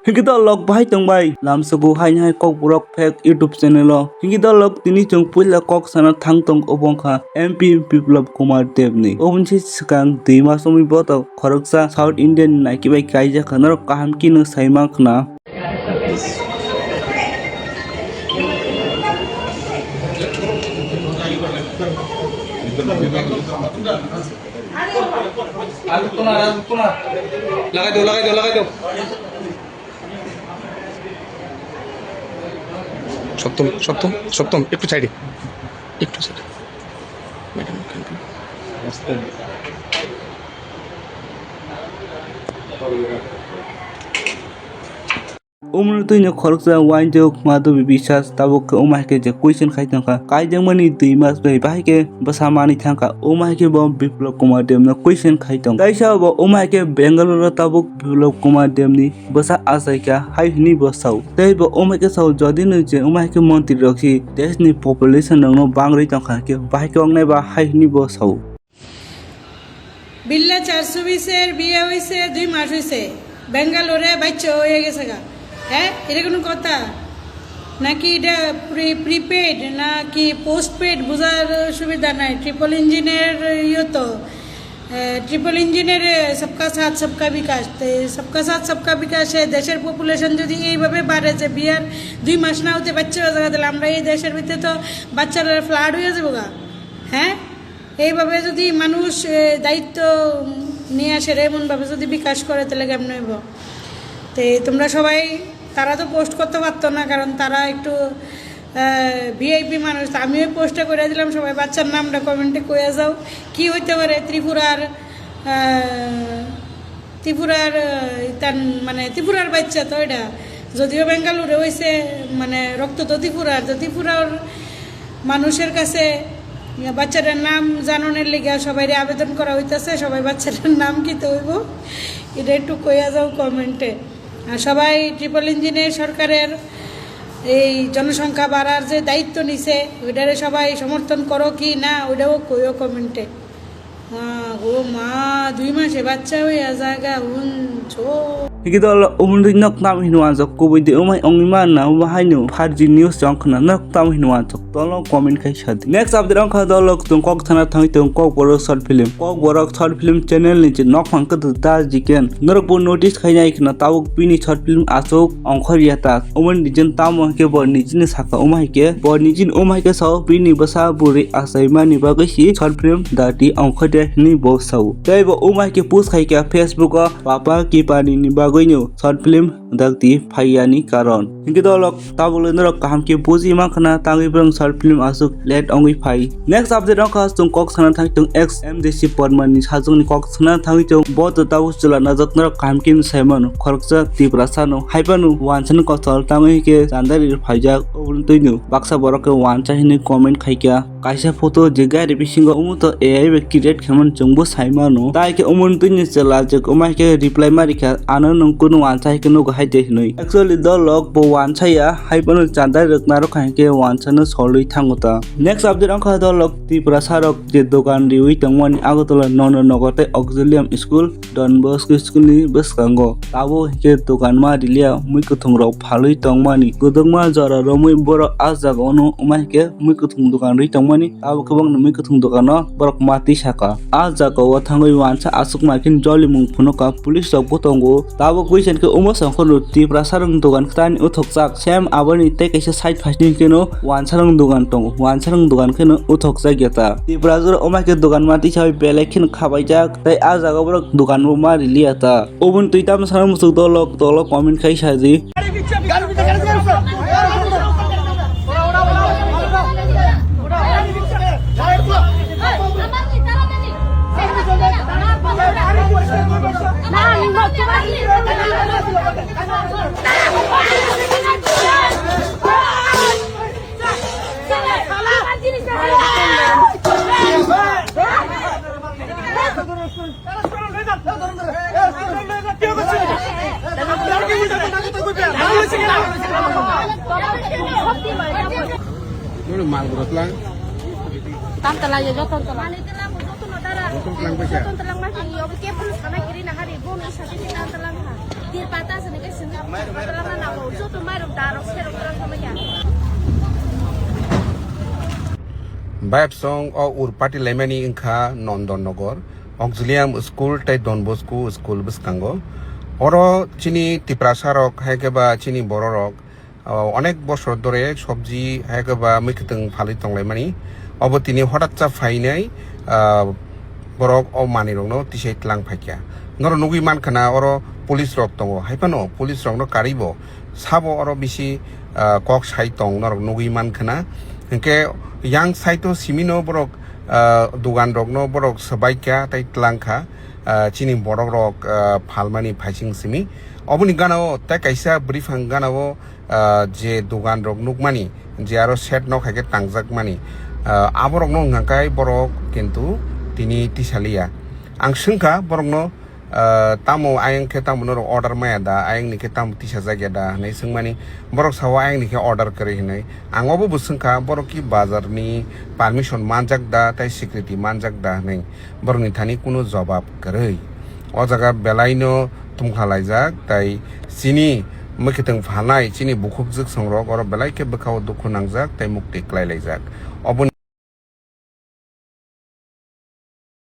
Hingga log bahai tong bai lam sabu hai hai kokborok fake YouTube channel lo hingga log tini chung puila kok sana thang tong obongkha MP Biplab Kumar Devni obunchi skang deima somi boto khoroksa South Indian naiki bai kaija khanar kaham kinu saima khna লাগাই দাও সপ্তম একটু সাইডে madam umur tu nya khoroksa wine jok Madhabi Biswas tabuk ke umah ke je question khai tangka kai jang mani 2 mas bai bahai ke Bwsa mani thangka umah ke bo Biplab Kumar Devna question khai tang kai sa bo umah ke Bangalore tabuk Biplab Kumar Devni Bwsa asai ka hai ni bo sau tei bo umah ke sau jodi nu je umah ke mantri rakhi desh ni population no bangrai tangka ke bahai ke ongnai ba hai ni bo sau বিল্লা 420 এর বিয়ে হইছে 2 মাস হইছে বেঙ্গালোরে বাচ্চা হয়ে গেছে গা হ্যাঁ এটা কোনো কথা নাকি এটা প্রিপেড নাকি পোস্টপেড বোঝার সুবিধা নাই ট্রিপল ইঞ্জিনের তো ট্রিপল ইঞ্জিনের সবকা সাথ সবকা বিকাশ সবকা সাথ সবকা বিকাশে দেশের পপুলেশন যদি এইভাবে বাড়ে যে বিয়ার 2 মাস না হতে বাচ্চা হয়ে যাবে তাহলে আমরা এই দেশের ভিতরে তো বাচ্চারা ফ্লাড হয়ে যাবো গা হ্যাঁ এইভাবে যদি মানুষ দায়িত্ব নিয়ে আসে এমনভাবে যদি বিকাশ করে তাহলে কেমন হইব তো তোমরা সবাই তারা তো পোস্ট করতে পারতো না কারণ তারা একটু ভিআইপি মানুষ আমিও পোস্টটা করে দিলাম সবাই বাচ্চার নামটা কমেন্টে কয়ে যাও কি হইতে পারে ত্রিপুরার বাচ্চা তো এটা যদিও বেঙ্গালুরু হয়েছে মানে রক্ত তো ত্রিপুরার মানুষের কাছে বাচ্চাটার নাম জানানোর লেগে সবাই আবেদন করা হইতেছে সবাই বাচ্চাটার নাম কি তো হইব এটা একটু কইয়া যাও কমেন্টে আর সবাই ট্রিপল ইঞ্জিনের সরকারের এই জনসংখ্যা বাড়ার যে দায়িত্ব নিছে ওইটারে সবাই সমর্থন করো কি না ওইটাও কইও কমেন্টে ও মা 2 মাসে বাচ্চা হইয়া জায়গা ছো hingga umur tu nak tam hinwa jok Kubui de umai ongima na bahai nu farji news jong khna nak tam hinwa jok tolo comment khai sadi next update ang kha dolok tung kok thana thang tung kokborok short film channel ni je nok phang ka da jiken norokbo notice khai nai khna tabuk pini short film asok ongkhoriya ta umur nijin tam ke bor nijin saka umai ke bor nijin umai ke sau pini Bwsa buri asai mani bagai si short film dati ongkhode ni bo sau tei bo umai ke post khai ka Facebook papa ki pani ni goino short film dakti phaiani karon hingga dolok tabul norok kaham ke buji makhna tangi brang short film asuk let ongi phai next update ang khas tung kok sana thang tung xmdc pormani sajung ni kok sana thang tung bot tabu chula najak norok kaham kim saimon khoroksa Bwsa no haipanu wansan kosol tangi ke sandari phaijak obun tuinu Bwsa borok ke wancha hini comment khaika kaisa photo je gari bisingo umuto ai be create khamon chungbo saimano tai ke umun tuinu chela je umai ke reply marika anan kuno wansai kuno hai de noi actually the log bo wansai ya hai panu chandai rokna ro khai ke wansano solui thangota next update ang kha the log Bwsa rok je dogan riwi tangmani agotola non nogote auxilium school Don Bosco school ni beskango tabo ke dogan ma dilia mui kuthung rok phalui tangmani godongma jara romui boro azag ono umai ke mui kuthung dogan ri tangmani tabo kebang mui kuthung dogan no borok mati saka azag o thangoi wansa asuk makin joli mung phunoka police rok botongo tabo question ke umo sangkhonu Bwsa rong dogan khani uthokjak sem aboni te kaisa side phasni keno wansarong dogan tong wansarong dogan keno uthokjak geta Bwsa omai ke dogan mati sai belekhin khabaijak tai a jaga borok dogan bo mari liata obun tuitam sanam musuk dolok comment khai saji মাল tam telang ya joton telang ni telang joton dara joton telang mah yo ke pun sana kiri na hari bon isa ti telang ha dir pata sene ke sene telang na bo joton mai rom daro sero telang sama ya Bayap song o urpati lemani ingkha Nondonnogor auxilium school tai Don Bosco school biskango oro chini tiprasarok haikeba chini bororok অনেক বছর ধরে সবজি হাইকবা মিকতং ফালি তংলাইমানি অবতিনি হঠাৎ চা ফাইনাই বরক ও মানি রংনো তিসাই তলাং ফাইকিয়া নর নুগি মানখানা অর পুলিশ রক দङ হাইপানো পুলিশ রংনো কারিব সাবো অর বিসি কক সাই তং নর নুগি মানখানা হংকে yang saito simino borok dugan rokno borok sabaikya tai tlangkha chini borok rok phalmani phaising simi oboni ganao ta kaisa briefing ganao je dugan rok nukmani je aro set no khake tangjak mani aborok no ngakai borok kintu tini tisalia ang sungka borok no tamo ayang ke tamo no order maya da ayang ni ke tamo tisa jagya da nei sungmani borok sawa ayang ni ke order kari hinai ang obo busungka borok ki bazar ni permission manjak da tai security manjak da nei borok ni thani kuno jawab karei o jaga belaino tumkhalaijak tai chini mukiteng phalai chini bukhuk jik songrok oro belai ke bkhao dukhu nangjak tai mukti klailajak oboni